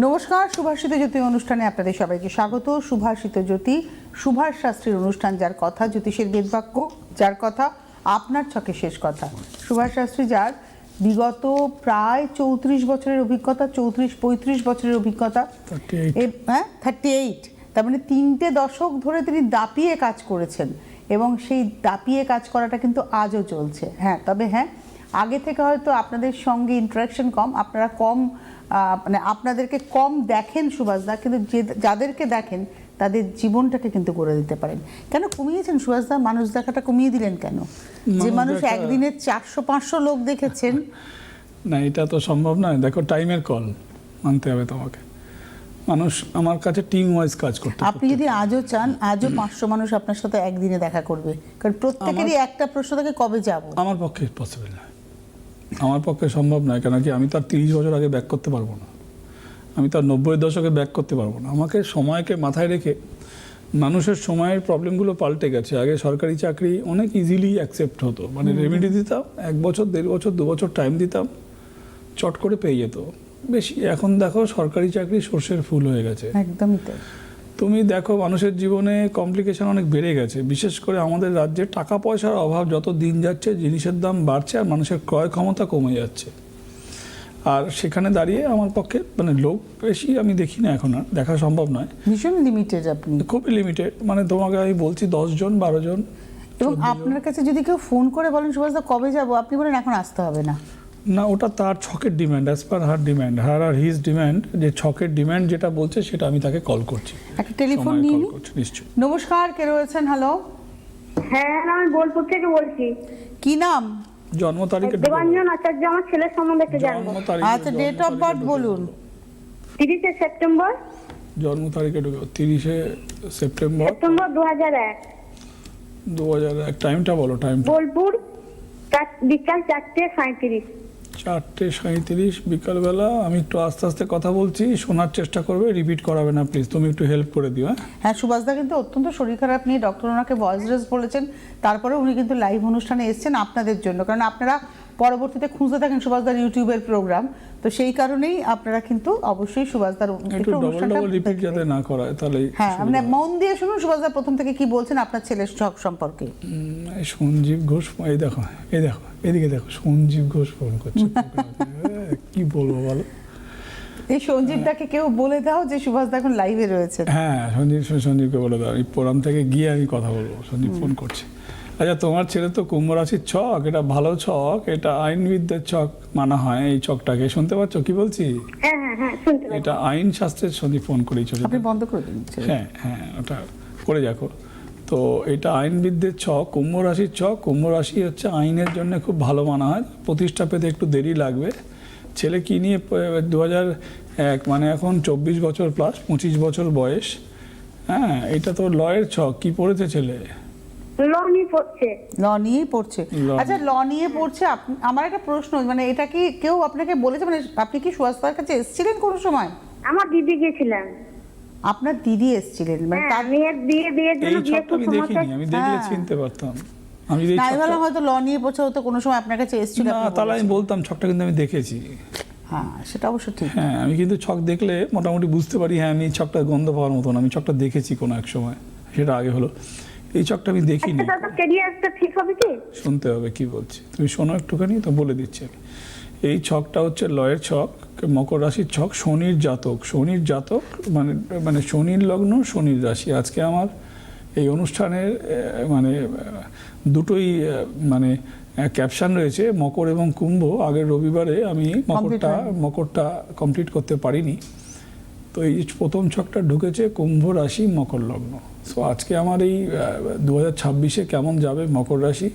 নমস্কার, সুভাষিত জ্যোতি অনুষ্ঠানে আপনাদের সবাইকে স্বাগত। সুভাষিত জ্যোতি, সুভাষ শাস্ত্রীর অনুষ্ঠান, যার কথা জ্যোতিষের বেদবাক্য, যার কথা আপনার ছকে শেষ কথা। সুভাষ শাস্ত্রী, যার বিগত প্রায় 34 বছরের অভিজ্ঞতা, 34-35 বছরের অভিজ্ঞতা, 38, তার মানে 3টে দশক ধরে তিনি দাপিয়ে কাজ করেছেন এবং সেই দাপিয়ে কাজ করাটা কিন্তু আজও চলছে। তবে আগে থেকে হয়তো আপনাদের সঙ্গে ইন্টারাকশন কম, আপনারা কম মানে আপনাদেরকে কম দেখেন সুভাষদা, কিন্তু যাদেরকে দেখেন তাদের জীবনটাকে কিন্তু করে দিতে পারেন। কেন কমিয়েছেন সুভাষদা? মানুষ দেখাটা কমিয়ে দিলেন কেন? যে মানুষ একদিনে 400-500 লোক দেখেছেন। না, এটা তো সম্ভব নয়। দেখো, টাইমের কল মানতে হবে তোমাকে। মানুষ আমার কাছে টিম ওয়াইজ কাজ করতে। আপনি যদি আজও চান, আজও 500 মানুষ আপনার সাথে একদিনে দেখা করবে, কারণ প্রত্যেকেরই একটা প্রশ্ন থাকে, কবে যাব? আমার পক্ষে পসিবল নয়, আমার পক্ষে সম্ভব নয়। কেন কি, আমি তার 30 বছর আগে ব্যাক করতে পারবো না, আমি তার 90-এর দশকে ব্যাক করতে পারবো না। আমাকে সময়কে মাথায় রেখে, মানুষের সময়ের প্রবলেমগুলো পাল্টে গেছে। আগে সরকারি চাকরি অনেক ইজিলি অ্যাকসেপ্ট হতো, মানে রেমেডি দিতাম, 1 বছর 1.5 বছর 2 বছর টাইম দিতাম, চট করে পেয়ে যেত বেশি। এখন দেখো, সরকারি চাকরি সর্ষের ফুল হয়ে গেছে। একদমই তাই। তুমি দেখো, মানুষের জীবনে কমপ্লিকেশন অনেক বেড়ে গেছে। বিশেষ করে আমাদের রাজ্যে টাকা পয়সার অভাব, যত দিন যাচ্ছে জিনিসের দাম বাড়ছে আর মানুষের ক্রয় ক্ষমতা কমে যাচ্ছে। আর সেখানে দাঁড়িয়ে আমার পক্ষে মানে লোক বেশি আমি দেখি না, এখন আর দেখা সম্ভব নয়। ভীষণ লিমিটেড, আপনি খুবই লিমিটেড। মানে তোমাকে আমি বলছি 10 জন 12 জন। এবং আপনার কাছে যদি কেউ ফোন করে বলেন সুভাষদা কবে যাব, আপনি বলেন এখন আসতে হবে না। না, ওটা তার ছকের ডিমান্ড, অ্যাজ পার হার ডিমান্ড, হার আর হিজ ডিমান্ড। যে ছকের ডিমান্ড যেটা বলছে সেটা আমি তাকে কল করছি। একটা টেলিফোন নিয়ে নিই। নিশ্চয়ই। নমস্কার, কে রয়েছেন? হ্যালো। হ্যাঁ, আমি বোলপুর থেকে বলছি। কি নাম? জন্ম তারিখ? দেবাঞ্জন আচার্য। আমার ছেলের সম্বন্ধে একটু জানবো। আচ্ছা, ডেট অফ বার্থ বলুন। 30শে সেপ্টেম্বর। জন্ম তারিখে ঢুকে 30শে সেপ্টেম্বর 2001। 2001। টাইমটা বলো। টাইম বোলপুর, বিকাল 4:37। 4:37 বিকালবেলা। আমি একটু আস্তে আস্তে কথা বলছি, শোনার চেষ্টা করবে, রিপিট করাবে না প্লিজ। তুমি একটু হেল্প করে দিও। হ্যাঁ, সুভাষদা কিন্তু অত্যন্ত শরীর খারাপ নিয়ে ডক্টর ওনাকে ভয়েস রেস বলেছেন, তারপরে উনি কিন্তু লাইভ অনুষ্ঠানে এসেছেন আপনাদের জন্য, কারণ আপনারা পরবর্তীতে খুঁজতে থাকেন সুভাষদার ইউটিউবের প্রোগ্রাম, তো সেই কারণেই আপনারা কিন্তু অবশ্যই সুভাষদার অনুষ্ঠানটা রিপিট যাতে না করায় তাহলে। হ্যাঁ, মানে মন দিয়ে শুনুন সুভাষদা প্রথম থেকে কি বলছেন আপনার ছেলের শখ সম্পর্কে। সঞ্জীব ঘোষ, এই দেখো এদিকে দেখো, সঞ্জীব ঘোষ ফোন করছে। কি বলবো বলো? এই সঞ্জীবটাকে কেউ বলে দাও যে সুভাষদা এখন লাইভে রয়েছে। হ্যাঁ, সঞ্জীবকে বলে দাও, এই প্রোগ্রাম থেকে গিয়ে আমি কথা বলবো। সঞ্জীব ফোন করছে। আচ্ছা, তোমার ছেলে তো কুম্ভ রাশির ছক, এটা ভালো ছক, এটা আইনবিদদের ছক মানা হয়। এই ছকটাকে শুনতে পাচ্ছ কি বলছি? হ্যাঁ হ্যাঁ হ্যাঁ, শুনতে পাচ্ছি। এটা আইন শাস্ত্রের সঙ্গে ফোন করেছ, আপনি বন্ধ করে দিন। হ্যাঁ, ওটা করে দেখো। তো এটা আইনবিদদের ছক, কুম্ভ রাশির ছক। কুম্ভ রাশি হচ্ছে আইনের জন্য খুব ভালো মানা হয়। প্রতিষ্ঠা পেতে একটু দেরি লাগবে। ছেলে কি নিয়ে 2001, মানে এখন 24 বছর প্লাস, 25 বছর বয়স। হ্যাঁ, এটা তো লয়ের ছক। কি পড়েছে ছেলে? ল নিয়ে পড়ছে। ল নিয়েই পড়ছে। আচ্ছা, ল নিয়ে পড়ছে। আমার একটা প্রশ্ন, মানে এটা কি কেউ আপনাকে বলেছে, মানে আপনি কি সুভাষদার কাছে এসেছিলেন কোনো সময়? আমার দিদি গেছিলেন। আপনার দিদি এসেছিলেন? মানে তার মেয়ের বিয়ের জন্য বিয়ে আমি দেখিনি, আমি দেখলে চিনতে পারতাম। আমি হয়তো ল নিয়ে পড়ছে, হয়তো কোনো সময় আপনার কাছে এসেছিল না, তাহলে আমি বলতাম ছকটা কিন্তু আমি দেখেছি। হ্যাঁ, সেটা অবশ্য ঠিক। হ্যাঁ, আমি কিন্তু ছক দেখলে মোটামুটি বুঝতে পারি। হ্যাঁ, আমি ছকটা গন্ধ পাওয়ার মতন, আমি ছকটা দেখেছি কোনো এক সময়, সেটা আগে হলো। এই ছকটা আমি দেখিনি। ক্যারিয়ারটা ঠিক হবে কি? শুনতে হবে কি বলছি, তুমি শোনো একটুখানি, তো বলে দিচ্ছি আমি। এই ছকটা হচ্ছে লয়ের ছক, মকর রাশির ছক, শনির জাতক। শনির জাতক মানে শনির লগ্ন, শনির রাশি। আজকে আমার এই অনুষ্ঠানের মানে দুটোই মানে ক্যাপশন রয়েছে, মকর এবং কুম্ভ। আগের রবিবারে আমি মকরটা কমপ্লিট করতে পারিনি, তো এই প্রথম ছকটা ঢুকেছে কুম্ভ রাশি মকর লগ্ন। সো আজকে আমার এই 2026-এ কেমন যাবে মকর রাশি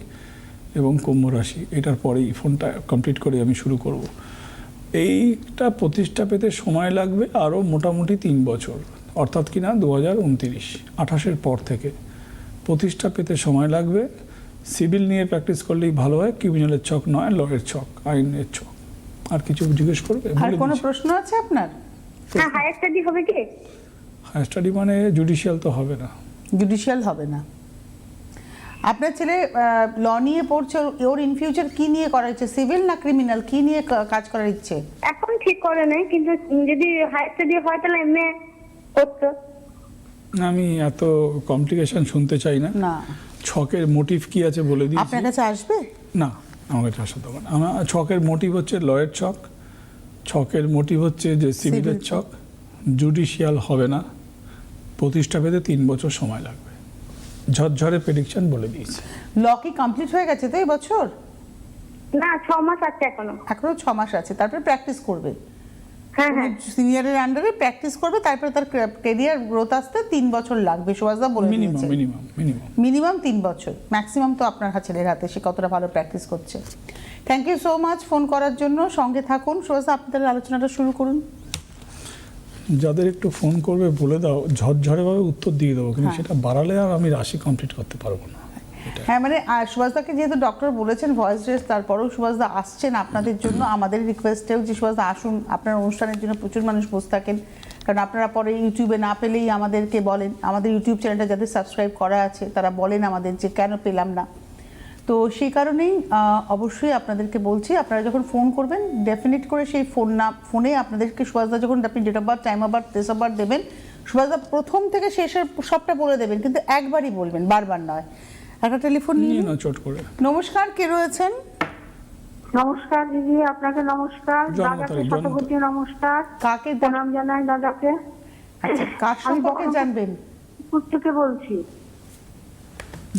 এবং কুম্ভ রাশি, এটার পরেই ফোনটা কমপ্লিট করে আমি শুরু করব। এইটা প্রতিষ্ঠা পেতে সময় লাগবে আরও মোটামুটি 3 বছর, অর্থাৎ কিনা 2029, 28-এর পর থেকে প্রতিষ্ঠা পেতে সময় লাগবে। সিভিল নিয়ে প্র্যাকটিস করলেই ভালো হয়, ক্রিমিনালের ছক নয়, লয়ের ছক, আইনের ছক। আর কিছু জিজ্ঞেস করবে? আর কোনো প্রশ্ন আছে আপনার? হ্যাঁ, হায়ার স্টাডি হবে কি? হায়ার স্টাডি মানে জুডিশিয়াল তো হবে না। জুডিশিয়াল হবে না। আপনার ছেলে ল নিয়ে পড়ছে, ওর ইন ফিউচার কি নিয়ে করার ইচ্ছে, সিভিল না ক্রিমিনাল, কি নিয়ে কাজ করার ইচ্ছে? এখন ঠিক করে নাই, কিন্তু যদি হায়ার স্টাডি হয় তাহলে এমএ করতো। আমি এত কমপ্লিকেশন শুনতে চাই না। না, ছকের মোটিভ কি আছে বলে দিই। আপনার কাছে আসবে না, আমার কাছে আসা দেবো না। আমার ছকের মোটিভ হচ্ছে লয়ের ছক, ছকের মোটিভ হচ্ছে যে সিভিলের Civil ছক, জুডিশিয়াল হবে না, প্রতিষ্ঠা পেতে 3 বছর সময় লাগবে। ঝরঝরে প্রেডিকশন বলে দিয়েছে। ল কি কমপ্লিট হয়ে গেছে তো এই বছর? না, 6 মাস আছে এখনো। এখনো 6 মাস আছে, তারপরে প্র্যাকটিস করবে, হ্যাঁ হ্যাঁ, সিনিয়রের আন্ডারে প্র্যাকটিস করবে, তারপরে তার ক্যারিয়ার গ্রোথ আসতে 3 বছর লাগবে। সুভাষদা বলে মিনিমাম দিয়েছে মিনিমাম মিনিমাম মিনিমাম 3 বছর, ম্যাক্সিমাম তো আপনার ছেলের হাতে, সে কতটা ভালো প্র্যাকটিস করছে। Thank you so much phone করার জন্য, সঙ্গে থাকুন। সুভাষদা, আপনাদের আলোচনাটা শুরু করুন। যাদের একটু ফোন করবে বলে দাও, ঝরঝরেভাবে উত্তর দিয়ে দেবো, কিন্তু হ্যাঁ। সেটা বাড়ালে আর আমি রাশি কমপ্লিট করতে পারবো না। হ্যাঁ, মানে সুভাষদাকে যেহেতু ডক্টর বলেছেন ভয়েস রেস, তারপরেও সুভাষদা আসছেন আপনাদের জন্য। আমাদের রিকোয়েস্টেও যে সুভাষদা আসুন, আপনার অনুষ্ঠানের জন্য প্রচুর মানুষ বসে থাকেন, কারণ আপনারা পরে ইউটিউবে না পেলেই আমাদেরকে বলেন। আমাদের ইউটিউব চ্যানেলটা যাদের সাবস্ক্রাইব করা আছে তারা বলেন আমাদের যে কেন পেলাম না। তো সেই কারণেই অবশ্যই আপনাদেরকে বলছি, আপনারা যখন ফোন করবেন ডেফিনেট করে সেই ফোনে আপনাদেরকে সুভাষদা যখন আপনি date of birth, time of birth, place of birth দেবেন, সুভাষদা প্রথম থেকে শেষের সবটা বলে দেবেন, কিন্তু একবারই বলবেন, বারবার নয়। একটা টেলিফোন নিয়ে নিয়ে না চট করে। নমস্কার, কে রয়েছেন? নমস্কার দিদি, আপনাকে নমস্কার, জন্ম দাদাকে তারিখ, জন্ম শতকোটি নমস্কার, কাকে প্রণাম জানাই দাদাকে। আচ্ছা, কার সম্পর্কে জানবেন? কোথা থেকে বলছি?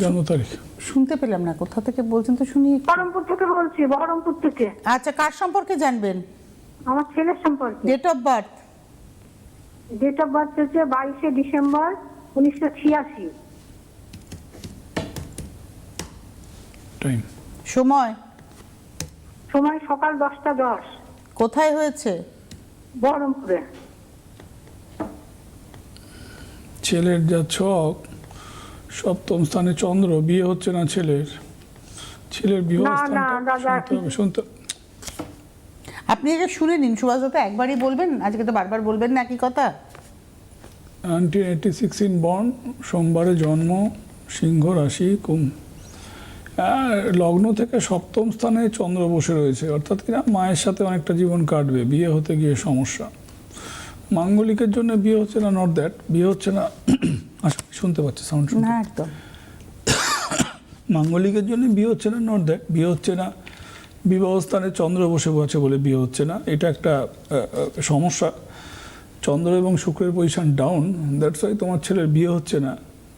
জন্ম তারিখ শুনতে পেলাম না, কোথা থেকে বলছেন তো শুনি। বহরমপুর থেকে বলছি, বহরমপুর থেকে। আচ্ছা, কার সম্পর্কে জানবেন? আমার ছেলের সম্পর্কে। Date of birth? Date of birth হচ্ছে 22শে ডিসেম্বর 1986। টাইম সময়? সময় সকাল 10টা 10। কোথায় হয়েছে? বহরমপুরে। ছেলের যা ছক, সপ্তম স্থানে চন্দ্র, বিয়ে হচ্ছে না ছেলের। ছেলের বিবাহ না, স্থানটা না, দাদা, শুনতে হবে, শুনতে। আপনি আগে শুনে নিন সুভাষদা, তো একবারই বলবেন, আজকে তো বারবার বলবেন না একই কথা। 1986 ইন বর্ন, সোমবারে জন্ম, সিংহ রাশি, কুম্ভ। লগ্ন থেকে সপ্তম স্থানে চন্দ্র বসে রয়েছে, অর্থাৎ কিনা মায়ের সাথে অনেকটা জীবন কাটবে, বিয়ে হতে গিয়ে সমস্যা। মাঙ্গলিকের জন্য বিয়ে হচ্ছে না, নট দ্যাট, বিয়ে হচ্ছে না। শুনতে পাচ্ছে সাউন্ড? না, একদম। মাঙ্গলিকের জন্য বিয়ে হচ্ছে না, নট দ্যাট, বিয়ে হচ্ছে না। বিবাহ স্থানে চন্দ্র বসে আছে বলে বিয়ে হচ্ছে না, এটা একটা সমস্যা। চন্দ্র এবং শুক্রের পজিশন ডাউন, দ্যাটস ওয়াই তোমার ছেলের বিয়ে হচ্ছে না,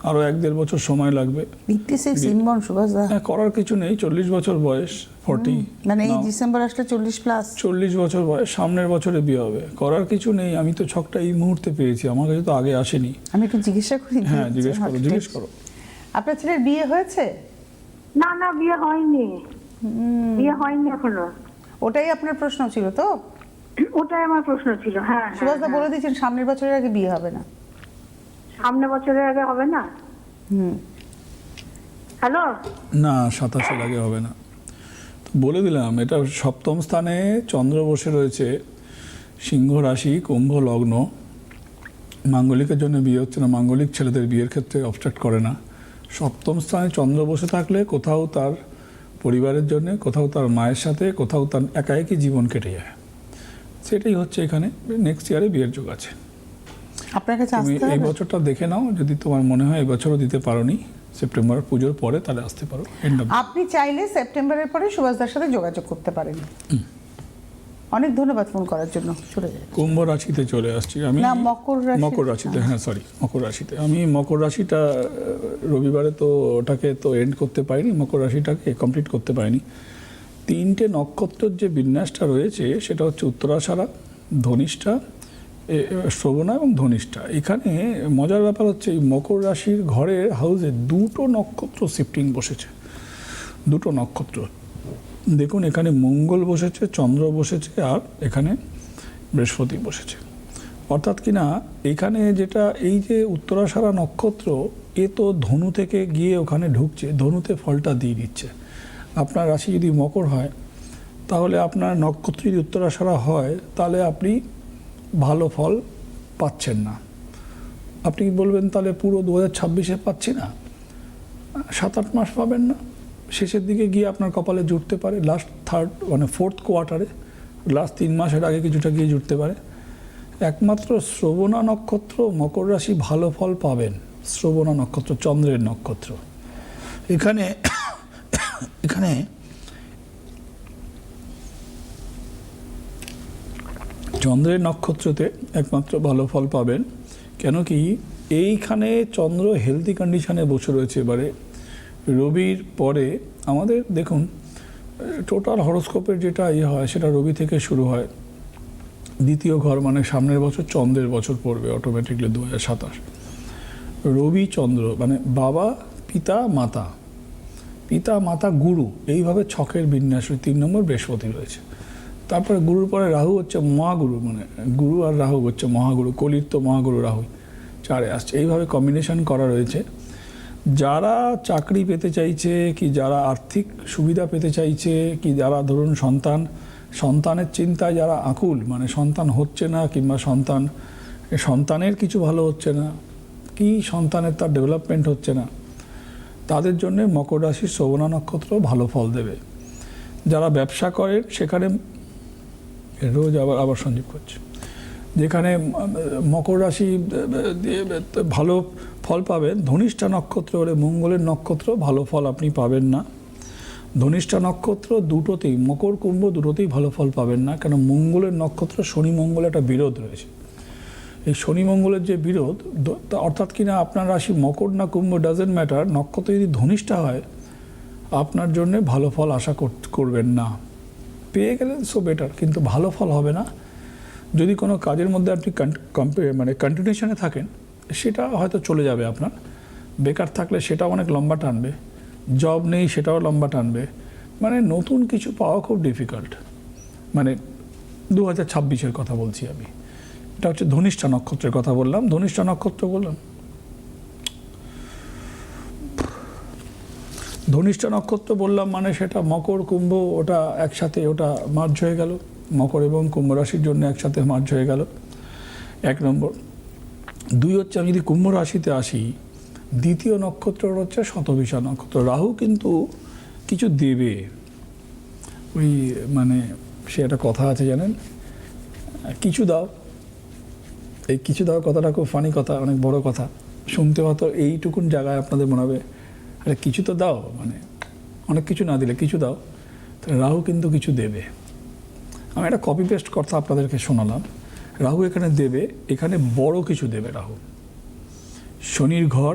আরও 1-1.5 বছর সময় লাগবে। 86 ইনবর্ন সুভাষদা। হ্যাঁ, করার কিছু নেই, 40 বছর বয়স, 40 মানে এই ডিসেম্বর আসলে 40 প্লাস। 40 বছর বয়স, সামনের বছরে বিয়ে হবে, করার কিছু নেই। আমি তো ছকটা এই মুহূর্তে পেয়েছি, আমার কাছে তো আগে আসেনি। আমি একটু জিজ্ঞাসা করি। হ্যাঁ, জিজ্ঞেস করো, জিজ্ঞেস করো। আপনার ছেলের বিয়ে হয়েছে? না না, বিয়ে হয়নি, বিয়ে হয়নি এখনো। ওটাই আপনার প্রশ্ন ছিল তো? ওটাই আমার প্রশ্ন ছিল। হ্যাঁ, সুভাষদা বলে দিয়েছেন সামনের বছরের আগে বিয়ে হবে না। সামনে বছরের আগে হবে না। হ্যালো, না, 27 আগে হবে না, তো বলে দিলাম। এটা সপ্তম স্থানে চন্দ্র বসে রয়েছে, সিংহ রাশি, কুম্ভ লগ্ন। মাঙ্গলিকের জন্য বিয়ে হচ্ছে না, মাঙ্গলিক ছেলেদের বিয়ের ক্ষেত্রে অবস্ট্রাক্ট করে না। সপ্তম স্থানে চন্দ্র বসে থাকলে কোথাও তার পরিবারের জন্য, কোথাও তার মায়ের সাথে, কোথাও তার একা একই জীবন কেটে যায়। সেটাই হচ্ছে এখানে। নেক্সট ইয়ারে বিয়ের যোগ আছে। আপনার কাছে তুমি আসতে এই হবে? বছরটা দেখে নাও, যদি তোমার মনে হয় এই বছরও দিতে পারোনি, সেপ্টেম্বর পুজোর পরে তাহলে আসতে পারো। আপনি চাইলে সেপ্টেম্বরের পরে সুভাষদার সাথে যোগাযোগ করতে পারেন। অনেক ধন্যবাদ ফোন করার জন্য। চলে যাই কুম্ভ রাশিতে চলে আসছি আমি। না, মকর রাশি। মকর রাশিতে, হ্যাঁ সরি, মকর রাশিতে। আমি মকর রাশিটা রবিবারে তো ওটাকে তো এন্ড করতে পারিনি, মকর রাশিটাকে কমপ্লিট করতে পারিনি। 3টে নক্ষত্রের যে বিন্যাসটা রয়েছে সেটা হচ্ছে উত্তরাষাঢ়া, ধনিষ্ঠা, শ্রবণা এবং ধনিষ্ঠা। এখানে মজার ব্যাপার হচ্ছে এই মকর রাশির ঘরের হাউসে 2টো নক্ষত্র শিফটিং বসেছে, 2টো নক্ষত্র। দেখুন, এখানে মঙ্গল বসেছে, চন্দ্র বসেছে, আর এখানে বৃহস্পতি বসেছে। অর্থাৎ কিনা এখানে যেটা, এই যে উত্তরাষাঢ়া নক্ষত্র, এ তো ধনু থেকে গিয়ে ওখানে ঢুকছে, ধনুতে ফলটা দিয়ে দিচ্ছে। আপনার রাশি যদি মকর হয়, তাহলে আপনার নক্ষত্র যদি উত্তরাষাঢ়া হয়, তাহলে আপনি ভালো ফল পাচ্ছেন না। আপনি বলবেন তাহলে পুরো 2026-এ পাচ্ছি না। 7-8 মাস পাবেন না, শেষের দিকে গিয়ে আপনার কপালে জুটতে পারে, লাস্ট ফোর্থ কোয়ার্টারে, লাস্ট 3 মাসের আগে কিছুটা গিয়ে জুটতে পারে। একমাত্র শ্রবণা নক্ষত্র মকর রাশি ভালো ফল পাবেন। শ্রবণা নক্ষত্র চন্দ্রের নক্ষত্র, এখানে এখানে চন্দ্রের নক্ষত্রতে একমাত্র ভালো ফল পাবেন। কেন কি এইখানে চন্দ্র হেলদি কন্ডিশনে বসে রয়েছে। এবারে রবির পরে আমাদের দেখুন টোটাল হরোস্কোপের যেটা হয় সেটা রবি থেকে শুরু হয়। দ্বিতীয় ঘর মানে সামনের বছর চন্দ্রের বছর পড়বে অটোমেটিকলি 2027। রবি চন্দ্র মানে বাবা পিতা মাতা, পিতা মাতা গুরু, এইভাবে ছকের বিন্যাস 3 নম্বর বৃহস্পতি রয়েছে। তারপরে গুরুর পরে রাহু হচ্ছে মহাগুরু, মানে গুরু আর রাহু হচ্ছে মহাগুরু, কলির তো মহাগুরু রাহু 4-এ আসছে। এইভাবে কম্বিনেশন করা রয়েছে। যারা চাকরি পেতে চাইছে, কি যারা আর্থিক সুবিধা পেতে চাইছে, কি যারা ধরুন সন্তানের চিন্তায় যারা আকুল, মানে সন্তান হচ্ছে না কিংবা সন্তানের কিছু ভালো হচ্ছে না, কি সন্তানের তার ডেভেলপমেন্ট হচ্ছে না, তাদের জন্য মকর রাশির শ্রবণা নক্ষত্র ভালো ফল দেবে। যারা ব্যবসা করেন সেখানে রোজ আবার সঞ্জীব করছে, যেখানে মকর রাশি ভালো ফল পাবেন। ধনিষ্ঠা নক্ষত্র হলে মঙ্গলের নক্ষত্র, ভালো ফল আপনি পাবেন না। ধনিষ্ঠা নক্ষত্র দুটোতেই, মকর কুম্ভ দুটোতেই ভালো ফল পাবেন না। কেন মঙ্গলের নক্ষত্র শনি মঙ্গলের একটা বিরোধ রয়েছে। এই শনি মঙ্গলের যে বিরোধ, অর্থাৎ কিনা আপনার রাশি মকর না কুম্ভ ডাজেন্ট ম্যাটার, নক্ষত্র যদি ধনিষ্ঠা হয় আপনার জন্য ভালো ফল আশা করবেন না। পেয়ে গেলেন সো বেটার, কিন্তু ভালো ফল হবে না। যদি কোনো কাজের মধ্যে আপনি মানে কন্টিনিউশনে থাকেন সেটা হয়তো চলে যাবে আপনার, বেকার থাকলে সেটাও অনেক লম্বা টানবে, জব নেই সেটাও লম্বা টানবে, মানে নতুন কিছু পাওয়া খুব ডিফিকাল্ট। মানে 2026-এর কথা বলছি আমি। এটা হচ্ছে ধনিষ্ঠা নক্ষত্রের কথা বললাম। ধনিষ্ঠা নক্ষত্র বললাম, ধনিষ্ঠা নক্ষত্র বললাম মানে সেটা মকর কুম্ভ ওটা একসাথে, ওটা মার্জ হয়ে গেল, মকর এবং কুম্ভ রাশির জন্য একসাথে মার্জ হয়ে গেল 1 নম্বর। 2 হচ্ছে আমি যদি কুম্ভ রাশিতে আসি, দ্বিতীয় নক্ষত্র হচ্ছে শতভিষা নক্ষত্র। রাহু কিন্তু কিছু দেবে, ওই মানে সে একটা কথা আছে জানেন, কিছু দাও। এই কিছু দাও কথাটা খুব ফানি কথা, অনেক বড় কথা শুনতে, হয়তো এইটুকুন জায়গায় আপনাদের মনে হবে আরে কিছু তো দাও, মানে অনেক কিছু না দিলে কিছু দাও। তাহলে রাহু কিন্তু কিছু দেবে। আমি একটা কপি পেস্ট কথা আপনাদেরকে শোনালাম। রাহু এখানে দেবে, এখানে বড় কিছু দেবে রাহু। শনির ঘর,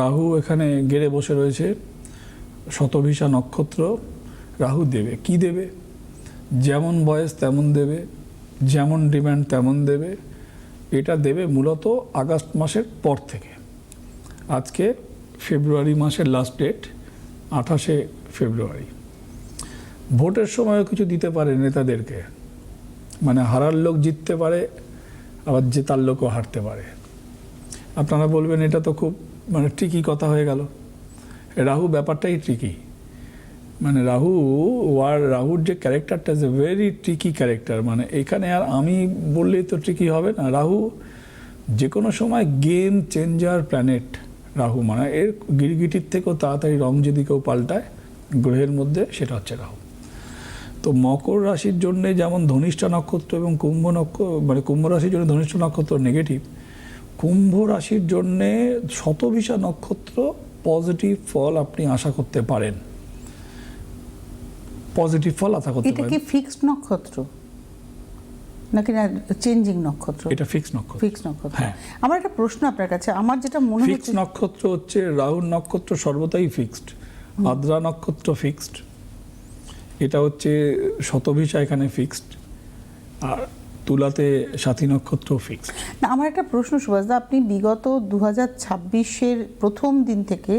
রাহু এখানে গেড়ে বসে রয়েছে, শতভিষা নক্ষত্র, রাহু দেবে। কি দেবে? যেমন বয়স তেমন দেবে, যেমন ডিমান্ড তেমন দেবে। এটা দেবে মূলত আগস্ট মাসের পর থেকে। আজকে ফেব্রুয়ারি মাসের লাস্ট ডেট 28শে ফেব্রুয়ারি। ভোটের সময়ও কিছু দিতে পারে নেতাদেরকে, মানে হারার লোক জিততে পারে, আবার জেতার লোকও হারতে পারে। আপনারা বলবেন এটা তো খুব মানে ট্রিকি কথা হয়ে গেল। রাহু ব্যাপারটাই ট্রিকি, মানে রাহুর যে ক্যারেক্টারটা is a very tricky character. মানে এখানে আর আমি বললেই তো ট্রিকি হবে না। রাহু যে কোনো সময় গেম চেঞ্জার প্ল্যানেট। রাহু মানে এর গিরগিটির থেকেও তাড়াতাড়ি রং যদি কেউ পাল্টায় গ্রহের মধ্যে, সেটা হচ্ছে রাহু। তো মকর রাশির জন্যে যেমন ধনিষ্ঠা নক্ষত্র এবং মানে কুম্ভ রাশির জন্য ধনিষ্ঠা নক্ষত্র নেগেটিভ, কুম্ভ রাশির জন্যে শতভিষা নক্ষত্র পজিটিভ ফল আপনি আশা করতে পারেন। পজিটিভ ফল আশা করতে পারেন। এটা কি ফিক্সড নক্ষত্র নাকি না চেঞ্জিং নক্ষত্র? এটা ফিক্স নক্ষত্র। ফিক্স নক্ষত্র। হ্যাঁ। আমার একটা প্রশ্ন আপনার কাছে, আমার যেটা মনে ফিক্স হচ্ছে নক্ষত্র হচ্ছে রাহুর নক্ষত্র সর্বদাই ফিক্সড। আদ্রা নক্ষত্র ফিক্সড, এটা হচ্ছে শতভিষা এখানে ফিক্সড, আর তুলাতে সাথী নক্ষত্র ফিক্সড। না, আমার একটা প্রশ্ন সুভাষদা, আপনি বিগত 2026-এর প্রথম দিন থেকে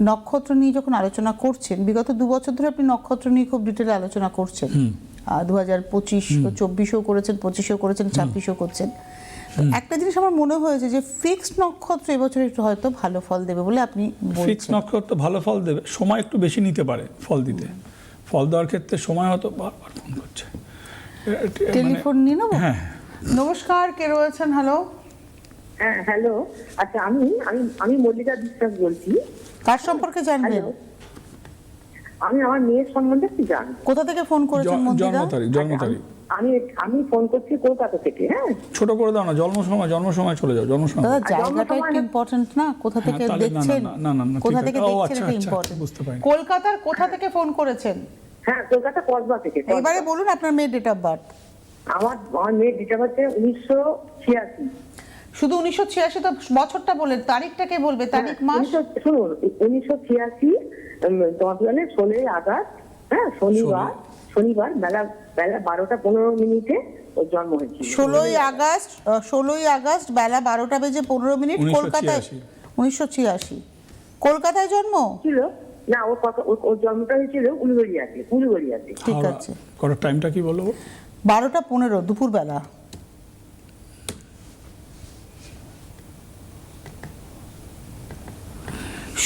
নক্ষত্র নিয়ে যখন আলোচনা করছেন, বিগত 2 বছর ধরে আপনি নক্ষত্র নিয়ে খুব ডিটেলে আলোচনা করছেন। 2025, 24-ও করেছেন, 25-ও করেছেন, 26-ও করছেন। একটা জিনিস আমার মনে হয়েছে যে ফিক্সড নক্ষত্র এবছর একটু হয়তো ভালো ফল দেবে বলে আপনি ফিক্স বলছেন। নক্ষত্র ভালো ফল দেবে, সময় একটু বেশি নিতে পারে ফল দিতে। ফল দেওয়ার ক্ষেত্রে সময় হয়তো বারবার ফোন করছে, টেলিফোন নিয়ে নেবো। হ্যাঁ। নমস্কার, কে রয়েছেন? হ্যালো। হ্যাঁ হ্যালো, আচ্ছা আমি আমি আমি মল্লিকা বিশ্বাস বলছি। কার সম্পর্কে জানবেন? হ্যালো, আমি আমার মেয়ের সম্বন্ধে কি জানি। কোথা থেকে ফোন করেছেন মন্দিরা? জন্ম তারিখ আমি ফোন করছি কলকাতা থেকে। হ্যাঁ, ছোট করে দাও না, জন্ম সময় চলে যাও, জন্ম সময়। দাদা আর জায়গাটা জন্মসময় একটু ইম্পর্টেন্ট না, কোথা থেকে তাহলে দেখছেন, না, কোথা ঠিক থেকে আছে। ও, দেখছেন আচ্ছা, এটা আচ্ছা, ইম্পর্টেন্ট। বুঝতে পারি। কলকাতার কোথা থেকে ফোন করেছেন? হ্যাঁ, কলকাতা কসবা থেকে। কসবা। এবারে বলুন আপনার মেয়ের ডেট অফ বার্থ। আমার মেয়ের ডেট অফ বার্থ 1986। শুধু 1986 তো বছরটা বলে, তারিখটাকে বলবে, তারিখ মাস। শুনুন, 1986 তোমার 16 আগস্ট, হ্যাঁ, শনিবার বেলা 12:15 ওর জন্ম হয়েছিল। 16ই আগস্ট বেলা 12:15 কলকাতায়। 1986 কলকাতায় জন্ম ছিল না, ওর জন্মটা হয়েছিল উলুবেড়িয়াতে। ঠিক হাওড়া। আছে। করার টাইমটা কি বলবো? 12:15 দুপুরবেলা।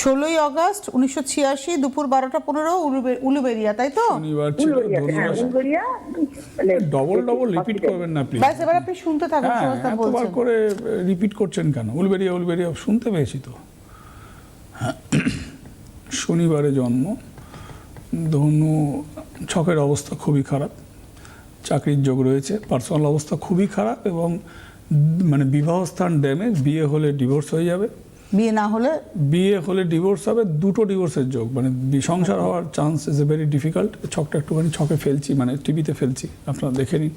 ষোলোই আগস্ট 1986 দুপুর 12:15 উলুবেড়িয়া, তাই তো? শনিবার ছিল, হ্যাঁ, ধনুরাশি। উলুবেড়িয়া। ডবল রিপিট করবেন না প্লিজ। ব্যাস, এবার আপনি শুনতে থাকুন। হ্যাঁ, সুভাষদা এতবার বলছেন। করে রিপিট করছেন কেন? উলবেরিয়া শুনতে পেয়েছি তো। হ্যাঁ, শনিবারে জন্ম, ধনু ছকের অবস্থা খুবই খারাপ, চাকরির যোগ রয়েছে, পার্সোনাল অবস্থা খুবই খারাপ এবং মানে বিবাহস্থান ড্যামেজ, বিয়ে হলে ডিভোর্স হয়ে যাবে, বিয়ে হলে ডিভোর্স হবে, দুটো ডিভোর্সের যোগ, মানে সংসার হওয়ার chance is a very difficult. ছকটা একটুখানি ছকে ফেলছি, মানে টিভিতে ফেলছি, আপনারা দেখে নিন,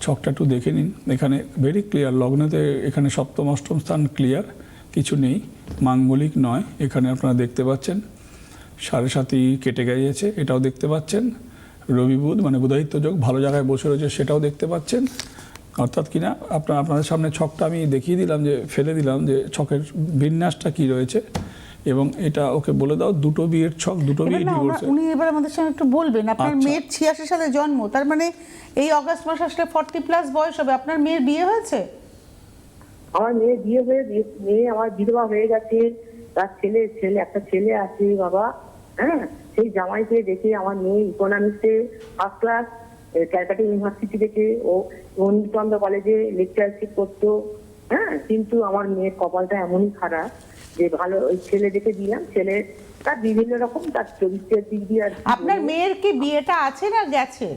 ছকটা একটু দেখে নিন। এখানে ভেরি ক্লিয়ার, লগ্নেতে এখানে সপ্তম অষ্টম স্থান ক্লিয়ার, কিছু নেই, মাঙ্গলিক নয়। এখানে আপনারা দেখতে পাচ্ছেন 7.5 কেটে গিয়েছে, এটাও দেখতে পাচ্ছেন। রবি বুধ মানে বুধায়িত্ব যোগ ভালো জায়গায় বসে রয়েছে, সেটাও দেখতে পাচ্ছেন। অর্থাৎ কিনা আপনাদের সামনে ছকটা আমি দেখিয়ে দিলাম, যে ফেলে দিলাম যে ছকের বিন্যাসটা কি রয়েছে, এবং এটা ওকে বলে দাও দুটো বিয়ের ছক, দুটো বিয়ে ডিভোর্স। উনি এবার আমাদের সঙ্গে একটু বলবেন, আপনার আচ্ছা। মেয়ের 86 সালে জন্ম, তার মানে এই অগাস্ট মাস আসলে 40+ বয়স হবে। আপনার মেয়ের বিয়ে হয়েছে? আমার মেয়ে মেয়ে আমার বিধবা হয়ে গেছে, তার একটা ছেলে আছে বাবা। হ্যাঁ, সেই জামাইকে দেখে আমার মেয়ে ইকোনমিক্সে ফার্স্ট ক্লাস, ক্যালকাটা ইউনিভার্সিটি থেকে ও বঙ্কিমচন্দ্র কলেজে লেকচারশিপ করতো। হ্যাঁ, কিন্তু আমার মেয়ের কপালটা এমনই খারাপ যে ভালো ওই ছেলে দেখে দিলাম, ছেলে তার বিভিন্ন রকম তার চরিত্রের দিক দিয়ে। আর আপনার মেয়ের কি বিয়েটা আছে না গেছে?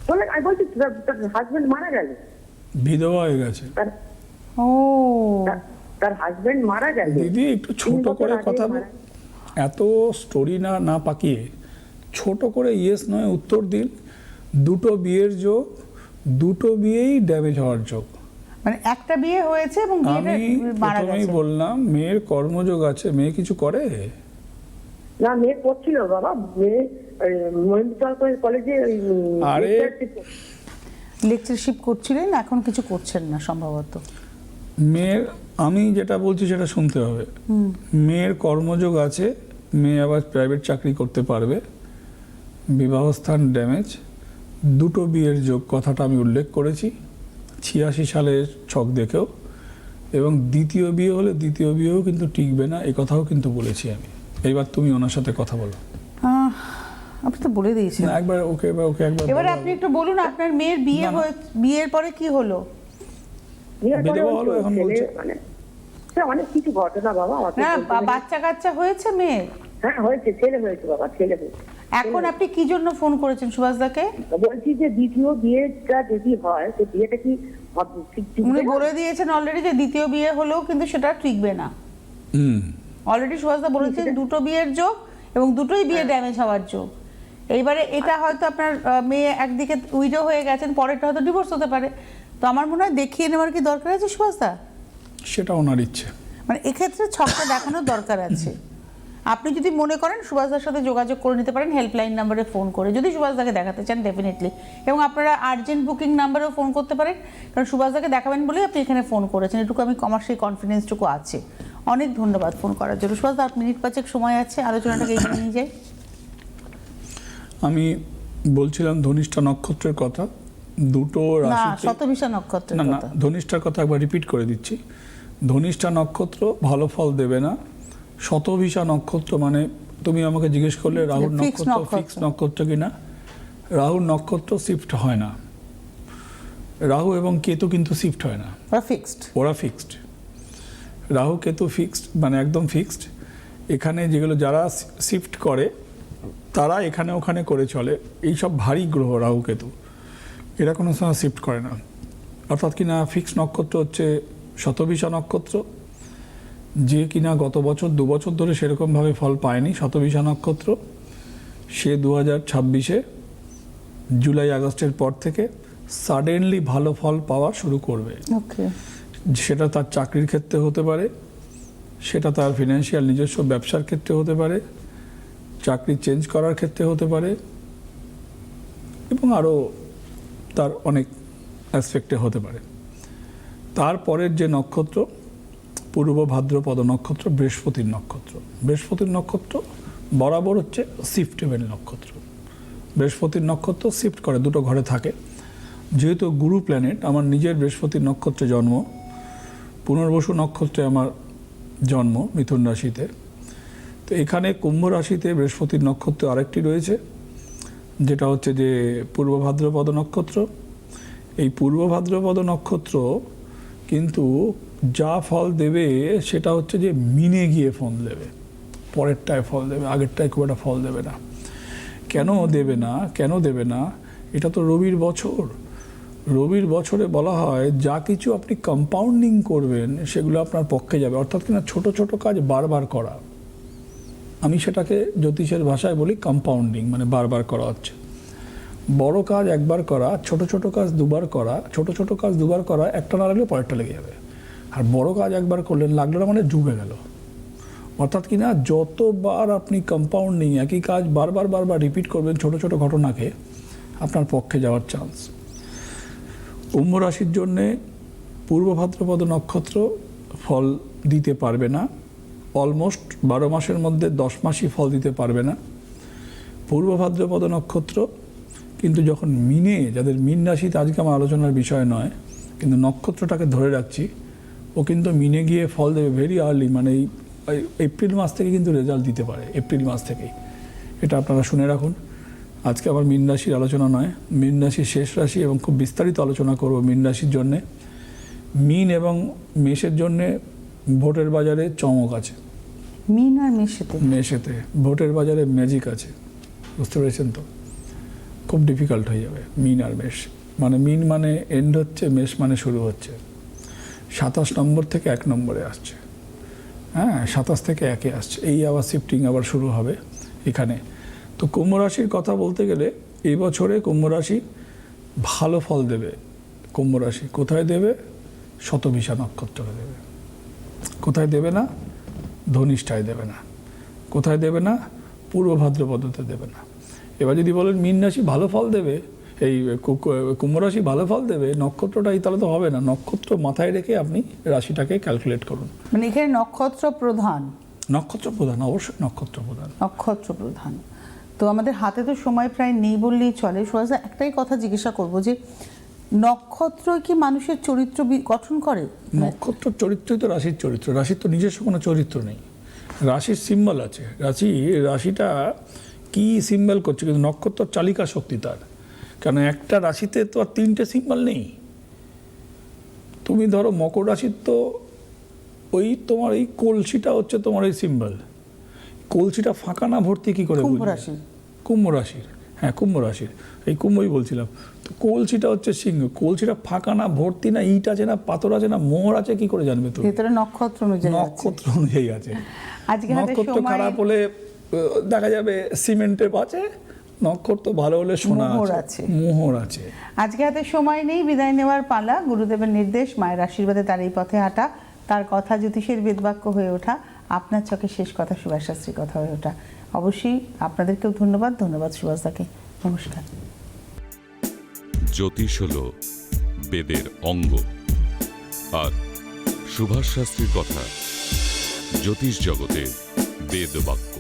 বলে আমি বলছি তার হাজবেন্ড মারা গেল, বিধবা হয়ে গেছে। তার হাজবেন্ড মারা গেল। দিদি একটু ছোট করে কথা বল, এত স্টোরি না পাকিয়ে ছোট করে ইয়েস নয় উত্তর দিন। দুটো বিয়ের যোগ, দুটো বিয়েই ড্যামেজ হওয়ার যোগ। মানে একটা বিয়ে হয়েছে এবং আমি মারা প্রথমেই গেছে। বললাম মেয়ের কর্মযোগ আছে, মেয়ে কিছু করে না, মেয়ে পড়ছিল বাবা, মেয়ে মহেন্দ্রচন্দ্র কলেজে আরে লেকচারশিপ করছিলেন, এখন কিছু করছেন না সম্ভবত। মেয়ের, আমি যেটা বলছি সেটা শুনতে হবে। মেয়ের কর্মযোগ আছে, মেয়ে আবার প্রাইভেট চাকরি করতে পারবে, বিবাহস্থান ড্যামেজ, দুটো বিয়ের যোগ, কথাটা আমি উল্লেখ করেছি 86 সালের ছক দেখেও। এবং দ্বিতীয় বিয়ে হলে দ্বিতীয় বিয়েও কিন্তু টিকবে না, এই কথাও কিন্তু বলেছি আমি। এইবার তুমি ওনার সাথে কথা বলো। আপনি তো বলে দিয়েছেন একবার ওকে একবার এবারে আপনি একটু বলুন আপনার মেয়ের বিয়ে বিয়ের পরে কি হলো? বিধবা হলো, এখন বলছে অনেক কিছু ঘটনা বাবা। না, বাচ্চা কাচ্চা হয়েছে মেয়ের? হ্যাঁ হয়েছে, ছেলে হয়েছে বাবা, ছেলে হয়েছে। এখন আপনি কি জন্য ফোন করেছেন সুভাষদাকে? বলছি যে দ্বিতীয় বিয়েটা যদি হয় তো বিয়েটা কি উনি বলে দিয়েছেন অলরেডি যে দ্বিতীয় বিয়ে হলেও কিন্তু সেটা টিকবে না। অলরেডি সুভাষদা বলেছেন দুটো বিয়ের যোগ এবং দুটোই বিয়ে ড্যামেজ হওয়ার যোগ। এইবারে এটা হয়তো আপনার মেয়ে একদিকে উইডো হয়ে গেছেন, পরেরটা হয়তো ডিভোর্স হতে পারে। তো আমার মনে হয় দেখিয়ে নেওয়ার কি দরকার আছে সুভাষদা? সেটা ওনার ইচ্ছে, মানে এক্ষেত্রে ছকটা দেখানোর দরকার আছে। আপনি যদি মনে করেন সুভাষদার সাথে যোগাযোগ করে নিতে পারেন হেল্পলাইন নাম্বারে ফোন করে, যদি সুভাষদাকে দেখাতে চান ডেফিনেটলি। এবং আপনারা আর্জেন্ট বুকিং নাম্বারেও ফোন করতে পারেন, কারণ সুভাষদাকে দেখাবেন বলেই আপনি এখানে ফোন করেছেন, এটুকু আমি আমার সেই কনফিডেন্সটুকু আছে। অনেক ধন্যবাদ ফোন করার জন্য সুভাষদা। 8 মিনিট 5 সময় আছে, আলোচনাটাকে এগিয়ে নিয়ে যাই। আমি বলছিলাম ধনিষ্ঠা নক্ষত্রের কথা, দুটো রাশিতে শতভিষা নক্ষত্রের না, কথা। ধনিষ্ঠার কথা একবার রিপিট করে দিচ্ছি। ধনিষ্ঠা নক্ষত্র ভালো ফল দেবে না। শতভিষা নক্ষত্র মানে তুমি আমাকে জিজ্ঞেস করলে রাহুর নক্ষত্র ফিক্স নক্ষত্র কিনা, রাহুর নক্ষত্র শিফট হয় না। রাহু এবং কেতু কিন্তু শিফট হয় না, ওরা ফিক্সড। ওরা ফিক্সড। রাহু কেতু ফিক্সড, মানে একদম ফিক্সড। এখানে যেগুলো যারা শিফট করে তারা এখানে ওখানে করে চলে। এই সব ভারী গ্রহ রাহু কেতু, এরা কোনো সময় শিফট করে না। অর্থাৎ কিনা ফিক্স নক্ষত্র হচ্ছে শতবিশা নক্ষত্র, যে কিনা গত বছর 2 বছর ধরে সেরকমভাবে ফল পায়নি শতবিশা নক্ষত্র, সে 2026-এ জুলাই আগস্টের পর থেকে সাডেনলি ভালো ফল পাওয়া শুরু করবে। ওকে, সেটা তার চাকরির ক্ষেত্রে হতে পারে, সেটা তার ফিনান্সিয়াল নিজস্ব ব্যবসার ক্ষেত্রে হতে পারে, চাকরি চেঞ্জ করার ক্ষেত্রে হতে পারে, এবং আরও তার অনেক অ্যাসপেক্টে হতে পারে। তারপরের যে নক্ষত্র পূর্ব ভাদ্রপদ নক্ষত্র, বৃহস্পতির নক্ষত্র। বৃহস্পতির নক্ষত্র বরাবর হচ্ছে শিফটেবল নক্ষত্র। বৃহস্পতির নক্ষত্র শিফট করে, দুটো ঘরে থাকে। যেহেতু গুরু প্ল্যানেট, আমার নিজের বৃহস্পতির নক্ষত্রে জন্ম, পুনর্বসু নক্ষত্রে আমার জন্ম মিথুন রাশিতে। তো এখানে কুম্ভ রাশিতে বৃহস্পতির নক্ষত্র আরেকটি রয়েছে, যেটা হচ্ছে যে পূর্ব ভাদ্রপদ নক্ষত্র। এই পূর্ব ভাদ্রপদ নক্ষত্র কিন্তু যা ফল দেবে সেটা হচ্ছে যে মিনে গিয়ে ফল দেবে, পরেরটায় ফল দেবে, আগেরটায় খুব একটা ফল দেবে না। কেন দেবে না? এটা তো রবির বছর। রবির বছরে বলা হয় যা কিছু আপনি কম্পাউন্ডিং করবেন সেগুলো আপনার পক্ষে যাবে। অর্থাৎ কিনা ছোট ছোট কাজ বারবার করা, আমি সেটাকে জ্যোতিষের ভাষায় বলি কম্পাউন্ডিং, মানে বারবার করা হচ্ছে। বড় কাজ একবার করা, ছোট ছোট কাজ দুবার করা, ছোট ছোট কাজ দুবার করা, একটা না লাগলে পরেরটা লেগে যাবে। আর বড় কাজ একবার করলেন, লাগলো না মানে ডুবে গেল। অর্থাৎ কিনা যতবার আপনি কম্পাউন্ডিং একই কাজ বারবার রিপিট করবেন ছোট ছোট ঘটনাকে, আপনার পক্ষে যাওয়ার চান্স। কুম্ভ রাশির জন্যে পূর্ব ভাদ্রপদ নক্ষত্র ফল দিতে পারবে না, অলমোস্ট 12 মাসের মধ্যে 10 মাসই ফল দিতে পারবে না। পূর্ব ভাদ্রপদ নক্ষত্র কিন্তু যখন মিনে, যাদের মীন রাশিতে আজকে আমার আলোচনার বিষয় নয়, কিন্তু নক্ষত্রটাকে ধরে রাখছি, ও কিন্তু মিনে গিয়ে ফল দেবে ভেরি আর্লি, মানে এই এপ্রিল মাস থেকে কিন্তু রেজাল্ট দিতে পারে, এপ্রিল মাস থেকেই। এটা আপনারা শুনে রাখুন। আজকে আবার মীন রাশির আলোচনা নয়, মীন রাশির শেষ রাশি এবং খুব বিস্তারিত আলোচনা করব মীন রাশির জন্যে। মীন এবং মেষের জন্যে ভোটের বাজারে চমক আছে। মীন আর মেষেতে ভোটের বাজারে ম্যাজিক আছে, বুঝতে পেরেছেন তো? খুব ডিফিকাল্ট হয়ে যাবে মীন আর মেষ। মানে মীন মানে এন্ড হচ্ছে, মেষ মানে শুরু হচ্ছে। 27 নম্বর থেকে 1 নম্বরে আসছে, হ্যাঁ 27 থেকে 1-এ আসছে। এই আবার শিফটিং আবার শুরু হবে এখানে। তো কুম্ভ রাশির কথা বলতে গেলে এই বছরে কুম্ভ রাশি ভালো ফল দেবে। কুম্ভ রাশি কোথায় দেবে? শতবিশা নক্ষত্রে দেবে। কোথায় দেবে না? ধনিষ্ঠায় দেবে না। কোথায় দেবে না? পূর্ব ভাদ্রপদতে দেবে না। এবার যদি বলেন মীন রাশি ভালো ফল দেবে, এই কুম্ভ রাশি ভালো ফল দেবে, নক্ষত্রটাই, তাহলে তো হবে না। নক্ষত্র মাথায় রেখে আপনি রাশিটাকে ক্যালকুলেট করুন। মানে এখানে নক্ষত্র প্রধান, অবশ্যই নক্ষত্র প্রধান। তো আমাদের হাতে তো সময় প্রায় নেই বললেই চলে। সোহাজ, একটাই কথা জিজ্ঞাসা করব যে নক্ষত্র কি মানুষের চরিত্র গঠন করে? নক্ষত্র চরিত্রই তো রাশির চরিত্র। রাশির তো নিজস্ব কোনো চরিত্র নেই, রাশির সিম্বল আছে। রাশিটা কি সিম্বল করছে, কিন্তু নক্ষত্র চালিকা শক্তি তার। কারণ একটা রাশিতে তো আর 3টে সিম্বল নেই। তুমি ধরো মকর রাশির তো ওই তোমার এই কলসিটা হচ্ছে তোমার এই সিম্বল। কলসিটা ফাঁকা না ভর্তি কি করে? কুম্ভ রাশির, হ্যাঁ কুম্ভ রাশির, এই কুম্ভই বলছিলাম। তো কলসিটা হচ্ছে সিংহ। কলসিটা ফাঁকা না ভর্তি না, ইট আছে না পাথর আছে না মোহর আছে, কি করে জানবে তুমি? ভিতরে নক্ষত্র অনুযায়ী আছে। আজকে নক্ষত্র খারাপ হলে দেখা যাবে সিমেন্টের আছে, নক্ষত্র ভালো হলে সোনা আছে, মোহর আছে। আজকে হাতে সময় নেই, বিদায় নেওয়ার পালা। গুরুদেবের নির্দেশ, মায়ের আশীর্বাদে তার এই পথে হাঁটা, তার কথা জ্যোতিষের বেদবাক্য হয়ে ওঠা, আপনার চোখে শেষ কথা সুভাষ শাস্ত্রীর কথা হয়ে ওঠা। অবশ্যই আপনাদেরকেও ধন্যবাদ সুভাষদাকে। নমস্কার। জ্যোতিষ হলো বেদের অঙ্গ, আর সুভাষ শাস্ত্রীর কথা জ্যোতিষ জগতে বেদবাক্য।